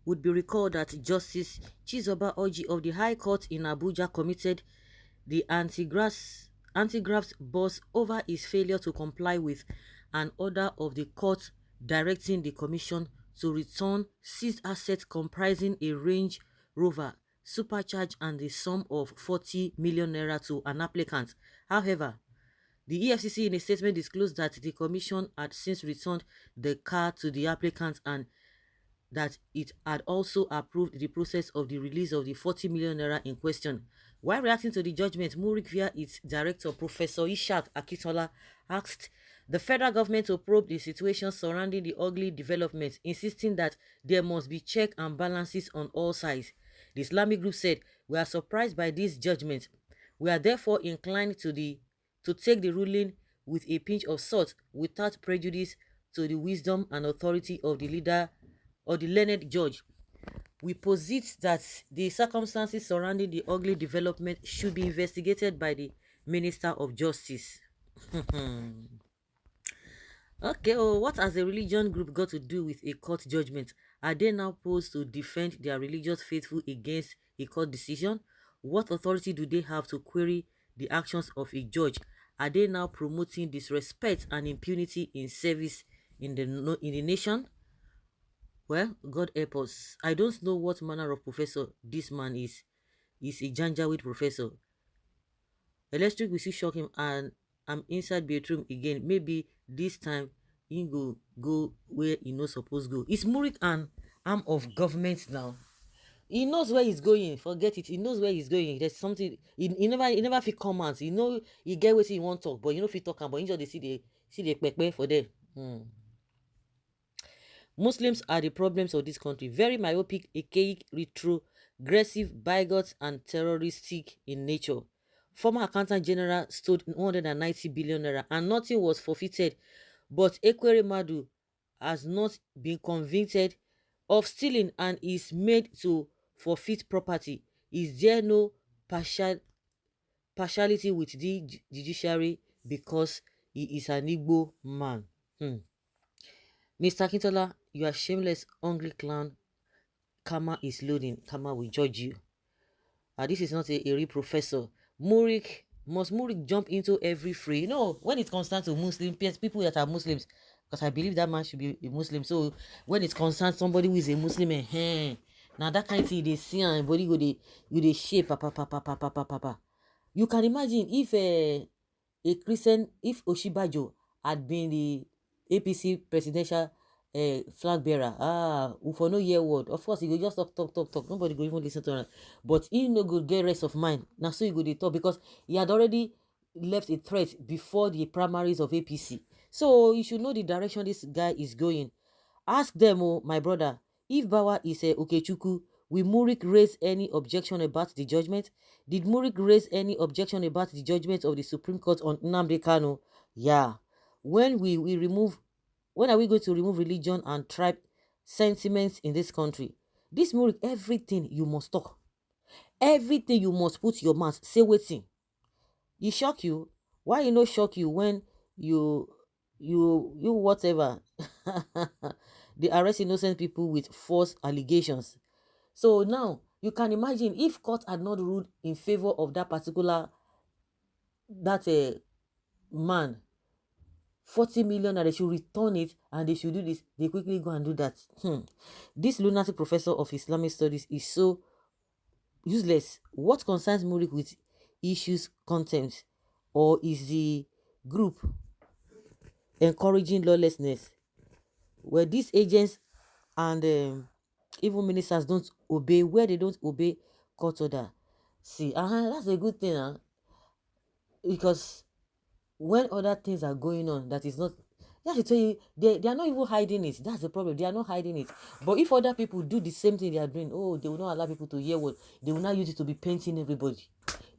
would be recalled that Justice Chizoba Oji of the High Court in Abuja committed the anti-graft boss over his failure to comply with an order of the court directing the commission to return seized assets comprising a Range Rover supercharged and the sum of 40 million naira to an applicant. However, the EFCC in a statement disclosed that the commission had since returned the car to the applicant and that it had also approved the process of the release of the 40 million naira in question. While reacting to the judgment, Murik via its director, Professor Ishak Akitola, asked the federal government to probe the situation surrounding the ugly developments, insisting that there must be check and balances on all sides. The Islamic group said, "We are surprised by this judgment. We are therefore inclined to take the ruling with a pinch of salt without prejudice to the wisdom and authority of the leader or the learned judge. We posit that the circumstances surrounding the ugly development should be investigated by the Minister of Justice." Okay, oh, what has a religion group got to do with a court judgment? Are they now posed to defend their religious faithful against a court decision? What authority do they have to query the actions of a judge? Are they now promoting disrespect and impunity in service in the nation? Well, God help us. I don't know what manner of professor this man is. He's a Janjaweed professor. Electric will still shock him and I'm inside bedroom again. Maybe this time he go where he no suppose go. It's Murik and arm of government now. He knows where he's going. Forget it. He knows where he's going. There's something he never fit come out. You know he get what he want talk, but you know fit talk am, but you just dey see the pepe for there. Muslims are the problems of this country. Very myopic, archaic, retrogressive, bigots, and terroristic in nature. Former Accountant General stole 190 billion naira and nothing was forfeited. But Ekwere Madu has not been convicted of stealing and is made to forfeit property. Is there no partiality with the judiciary because he is an Igbo man? Mr. Kintola, you are shameless, hungry clown. Karma is loading. Karma will judge you. This is not a real professor. Must Murik jump into every fray? No, when it concerns to Muslim people that are Muslims, because I believe that man should be a Muslim. So when it concerns somebody who is a Muslim, now that kind of thing they see and body go they shape, papa. You can imagine if a Christian, if Oshibajo had been the APC presidential flag bearer, we for no year word. Of course, he go just talk. Nobody go even listen to him. But he no go get rest of mind. Now so he go dey talk because he had already left a threat before the primaries of APC. So you should know the direction this guy is going. Ask them, oh, my brother, if Bawa is a Okechukwu, will Murik raise any objection about the judgment? Did Murik raise any objection about the judgment of the Supreme Court on Nnamdi Kanu? Yeah. When are we going to remove religion and tribe sentiments in this country? This Murik, everything you must talk. Everything you must put your mouth. Say wetin. E shock you? Why e no shock you when you whatever they arrest innocent people with false allegations? So now you can imagine if court had not ruled in favor of that particular man, 40 million, and they should return it and they should do this, they quickly go and do that. This lunatic professor of Islamic studies is so useless. What concerns Murik with issues contempt, or is the group encouraging lawlessness where these agents and even ministers don't obey, where they don't obey court order? See, that's a good thing, because when other things are going on that is not, I have to tell you, they are not even hiding it. That's the problem. They are not hiding it. But if other people do the same thing they are doing, oh, they will not allow people to hear what they will not use it to be painting everybody.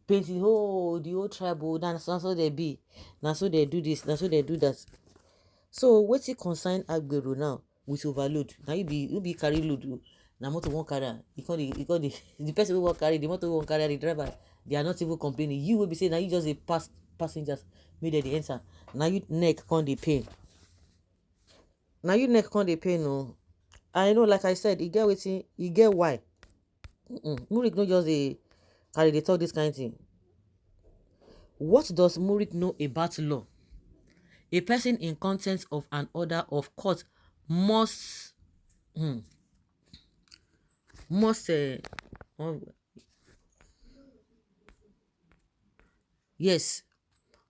Painting, oh, the old tribe, oh, that's so they be. Now so they do this, now so they do that. So what's it concern Agbero now with overload? Now you be carry load. Now motor won't carry. You call the person who won't carry, the motor won't carry, the driver. They are not even complaining. You will be saying now you just a passengers made the answer. Now you neck con the pain. Now you neck con the pain, no. I know, like I said, e get wetin, e get why. Murik no just dey carry dey talk this kind thing. What does Murik know about law? A person in contempt of an order of court must must uh, yes,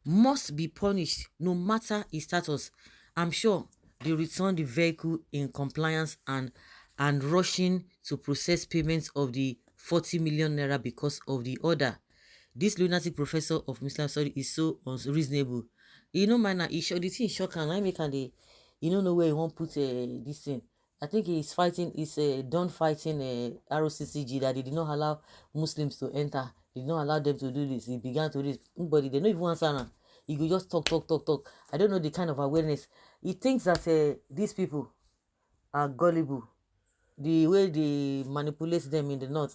must be punished no matter his status. I'm sure they return the vehicle in compliance and rushing to process payments of the 40 million naira because of the order. This lunatic professor of Muslim study is so unreasonable. You know, man, he sure the thing shock and I make and they, you don't know where he won't put this thing. I think he's fighting, he's done fighting ROCCG that they did not allow Muslims to enter. They did not allow them to do this. He began to do this. Nobody, they don't even answer now. He could just talk, talk, talk, talk. I don't know the kind of awareness. He thinks that these people are gullible. The way they manipulate them in the north,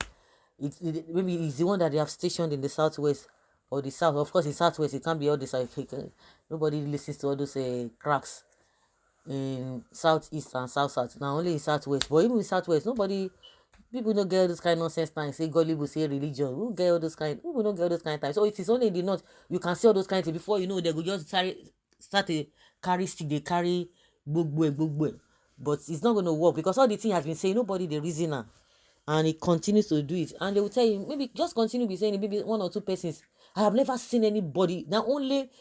maybe it's the one that they have stationed in the southwest or the south. Of course, in southwest, it can't be all this. Nobody listens to all those cracks in southeast and south. Now only in southwest, but even in southwest, nobody. People don't get all this kind of nonsense time. Say gullible, say religion. Who get all those kind? People don't get all those kind of time. So it is only in the north you can see all those kind of things. Before you know, they go just start a carry stick. They carry gbogbo. But it's not going to work because all the thing has been saying nobody the reasoner, and he continues to do it. And they will tell you maybe just continue be saying it, maybe one or two persons. I have never seen anybody now only.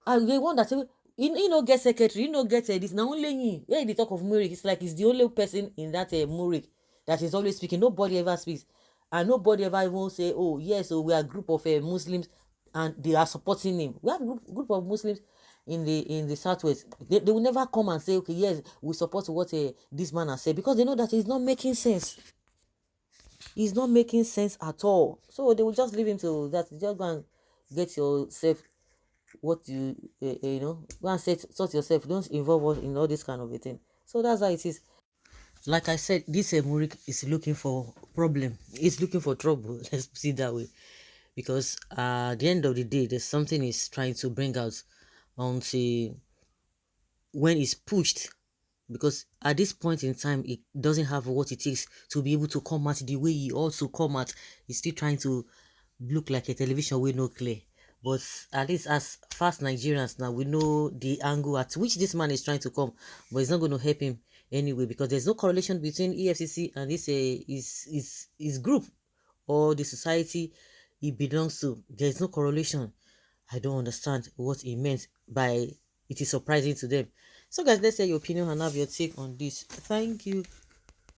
The one that say you know get secretary, you know get this now only you. When they talk of Murik, it's like he's the only person in that Murik that is always speaking. Nobody ever speaks, and nobody ever even say, oh yes, so we are a group of Muslims and they are supporting him. We have a group of Muslims in the southwest. They will never come and say, okay, yes, we support what this man has said, because they know that it's not making sense. It's not making sense at all. So they will just leave him to that. Just go and get yourself what you know, go and sort yourself. Don't involve us in all this kind of a thing. So that's how it is. Like I said, this Murik is looking for problem. He's looking for trouble. Let's put it that way. Because at the end of the day, there's something he's trying to bring out until when it's pushed, because at this point in time it doesn't have what it takes to be able to come out the way he ought to come out. He's still trying to look like a television with no clear. But at least as fast Nigerians now, we know the angle at which this man is trying to come, but it's not going to help him anyway, because there's no correlation between EFCC and this his group or the society he belongs to. There's no correlation. I don't understand what he meant by it is surprising to them. So guys, let's hear your opinion and have your take on this. Thank you.